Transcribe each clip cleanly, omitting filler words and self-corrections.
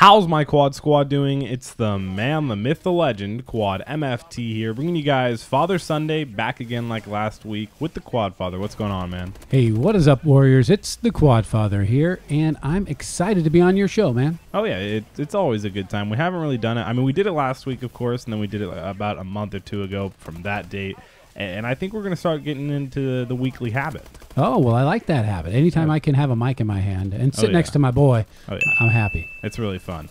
How's my quad squad doing? It's the man, the myth, the legend, Quadmft here, bringing you guys Father Sunday back again like last week with the Quad Father. What's going on, man? Hey, what is up, Warriors? It's the Quad Father here, and I'm excited to be on your show, man. Oh, yeah, it's always a good time. We haven't really done it. I mean, we did it last week, of course, and then we did it about a month or two ago from that date. And I think we're going to start getting into the weekly habit. Oh, well, I like that habit. Anytime I can have a mic in my hand and sit next to my boy, I'm happy. It's really fun.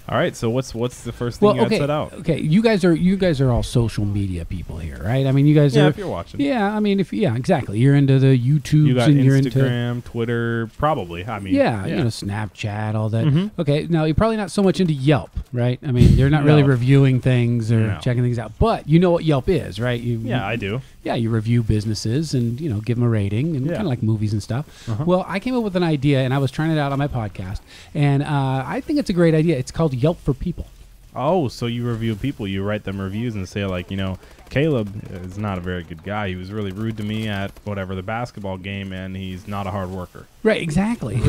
All right, so what's the first thing you got set out? Okay, you guys are all social media people here, right? I mean, you guys are. If you're watching. Yeah, I mean, exactly. You're into the YouTubes. You got and you're Instagram, into Twitter, probably. I mean, you know, Snapchat, all that. Okay, now you're probably not so much into Yelp, right? I mean, you're not really reviewing things or checking things out, but you know what Yelp is, right? I do. Yeah, you review businesses and, you know, give them a rating and kind of like movies and stuff. Well, I came up with an idea, and I was trying it out on my podcast, and I think it's a great idea. It's called Yelp for People. Oh, so you review people. You write them reviews and say, like, you know, Caleb is not a very good guy. He was really rude to me at whatever the basketball game, and he's not a hard worker. Right, exactly.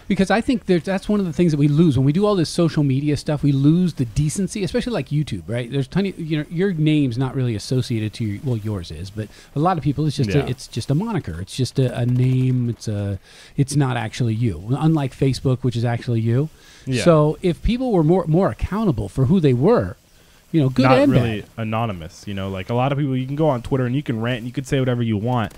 because I think that's one of the things that we lose when we do all this social media stuff. We lose the decency, especially like YouTube. Right? There's your name's not really associated to yours is, but a lot of people it's just a moniker. It's just a name. It's not actually you. Unlike Facebook, which is actually you. Yeah. So if people were more accountable for who they were, you know, good not and really bad. Anonymous, you know, like a lot of people, you can go on Twitter and you can rant and you can say whatever you want.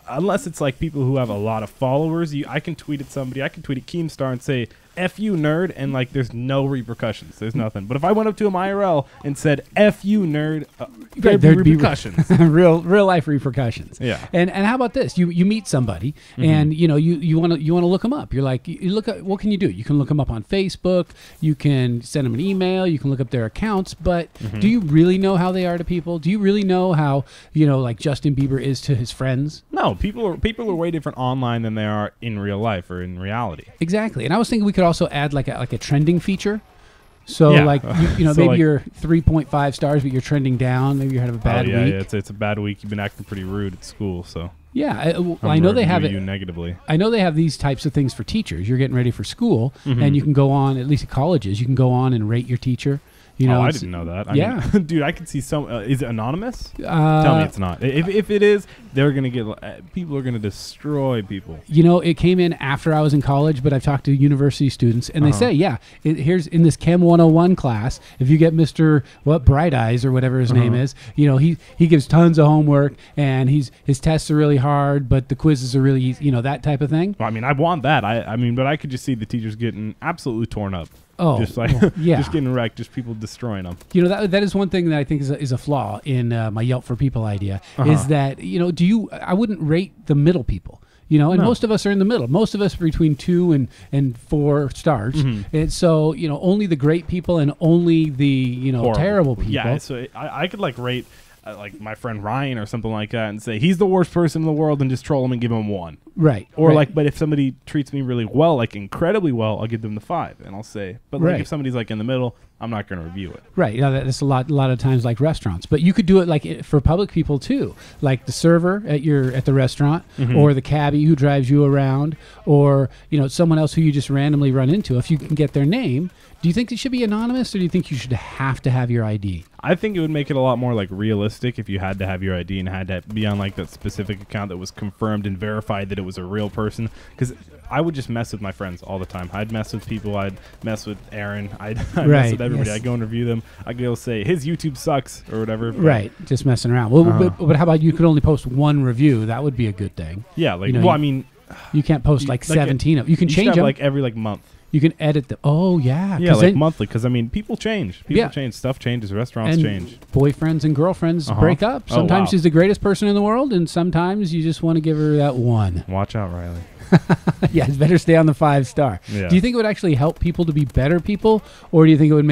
Unless it's like people who have a lot of followers, I can tweet at somebody, I can tweet at Keemstar and say, F you, nerd, and like there's no repercussions. There's nothing. But if I went up to him IRL and said, F you, nerd, there'd be repercussions. real life repercussions. Yeah. And how about this? You meet somebody and you know you want to look them up. You're like, you look at, what can you do? You can look them up on Facebook, you can send them an email, you can look up their accounts, but do you really know how they are to people? Do you really know how, you know, like Justin Bieber is to his friends? No, people are way different online than they are in real life or in reality. Exactly. And I was thinking we could also add like a trending feature. So like you know, so maybe like, you're 3.5 stars, but you're trending down. Maybe you had a bad week. Yeah, it's a bad week. You've been acting pretty rude at school, so yeah. I know they have it negatively. I know they have these types of things for teachers. You're getting ready for school, and you can go on, at least at colleges, you can go on and rate your teacher. You know, I didn't know that. I mean, dude, I could see some. Is it anonymous? Tell me it's not. If it is, they're gonna get. People are gonna destroy people. You know, it came in after I was in college, but I've talked to university students, and they say, here's in this Chem 101 class. If you get Mr. Bright Eyes or whatever his name is, you know, he gives tons of homework, and his tests are really hard, but the quizzes are really easy. You know, that type of thing. Well, I mean, I want that. I mean, but I could just see the teachers getting absolutely torn up. Oh, just like just getting wrecked, just people destroying them. You know, that is one thing that I think is a flaw in my Yelp for People idea is that, you know, I wouldn't rate the middle people. You know, and most of us are in the middle. Most of us are between 2 and 4 stars. And so, you know, only the great people and only the, you know, terrible people. Yeah, so I could like rate like my friend Ryan or something like that and say he's the worst person in the world and just troll him and give him 1. Right. Or like, but if somebody treats me really well, like incredibly well, I'll give them the 5 and I'll say, but like if somebody's like in the middle, I'm not going to review it. Right. You know, that's a lot of times like restaurants, but you could do it like for public people too, like the server at the restaurant or the cabbie who drives you around or, you know, someone else who you just randomly run into. If you can get their name, do you think it should be anonymous or do you think you should have to have your ID? I think it would make it a lot more like realistic if you had to have your ID and had to be on like that specific account that was confirmed and verified that it was a real person. Because I would just mess with my friends all the time. I'd mess with people. I'd mess with Aaron. I'd mess with everybody. I'd go and review them. I'd go say his YouTube sucks or whatever. Right, just messing around. Well, but how about you could only post 1 review? That would be a good thing. Yeah, like, you know, I mean, you can't post like 17 of them. You can change them like every like month. You can edit them. Oh, yeah. Yeah, like monthly. Because, I mean, people change. People change. Stuff changes. Restaurants change. Boyfriends and girlfriends break up. Sometimes she's the greatest person in the world, and sometimes you just want to give her that 1. Watch out, Riley. Yeah, it's better stay on the 5-star. Yeah. Do you think it would actually help people to be better people, or do you think it would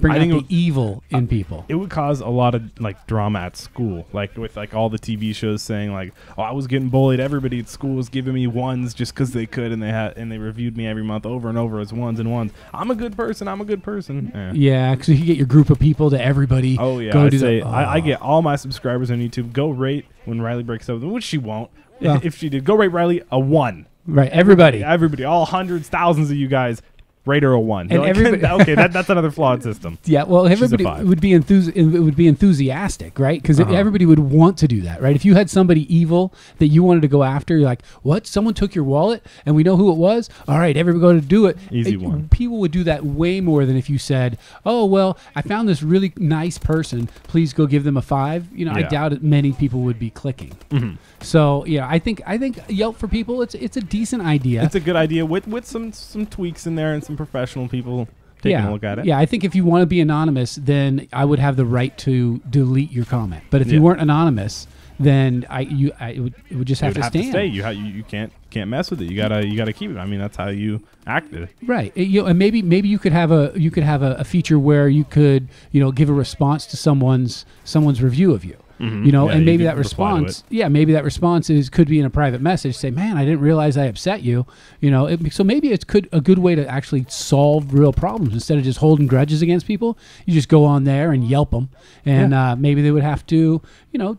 bring out the evil in people? It would cause a lot of like drama at school, like with like all the TV shows saying like, "Oh, I was getting bullied. Everybody at school was giving me 1s just because they could, and they reviewed me every month over and over as 1s and 1s. I'm a good person. I'm a good person." Yeah, because you get your group of people to everybody. Oh yeah, I get all my subscribers on YouTube. Go rate when Riley breaks up, which she won't. If she did, go rate Riley a 1. Right, everybody, all hundreds, thousands of you guys, Rate her a 1. And Like, everybody- okay, that's another flawed system. Yeah, well, She's a everybody 5. would be enthusiastic, right? Because everybody would want to do that, right? If you had somebody evil that you wanted to go after, you're like, "What? Someone took your wallet, and we know who it was. All right, everybody go to do it." Easy one. People would do that way more than if you said, "Oh, well, I found this really nice person. Please go give them a 5." You know, I Yeah. doubt it. Many people would be clicking. So yeah, I think Yelp for people, it's a decent idea. It's a good idea with some tweaks in there and some professional people taking a look at it. Yeah, I think if you want to be anonymous, then I would have the right to delete your comment. But if Yeah. you weren't anonymous, then it would just have It would to have stand. to stay. You can't mess with it. You gotta keep it. I mean, that's how you acted. Right. And maybe you could have a feature where you could give a response to someone's review of you. Yeah, And you maybe could that reply to response, maybe that response could be in a private message. Say, man, I didn't realize I upset you. So maybe it's a good way to actually solve real problems instead of just holding grudges against people. You just go on there and Yelp them, and maybe they would have to,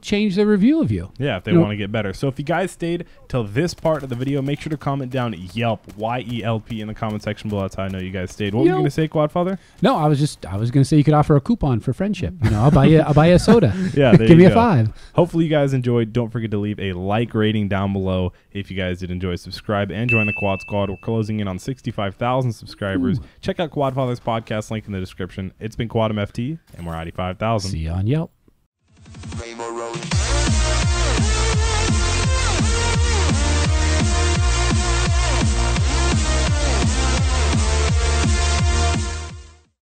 change their review of you. Yeah, if they want to get better. So if you guys stayed till this part of the video, make sure to comment down Yelp, YELP, in the comment section below. That's how I know you guys stayed. What were you going to say, Quadfather? No, I was going to say you could offer a coupon for friendship. I'll buy you a soda. Yeah, there give me you a go. 5. Hopefully you guys enjoyed. Don't forget to leave a like rating down below if you guys did enjoy. Subscribe and join the Quad Squad. We're closing in on 65,000 subscribers. Check out Quadfather's podcast, link in the description. It's been Quadmft, and we're 85,000. See you on Yelp.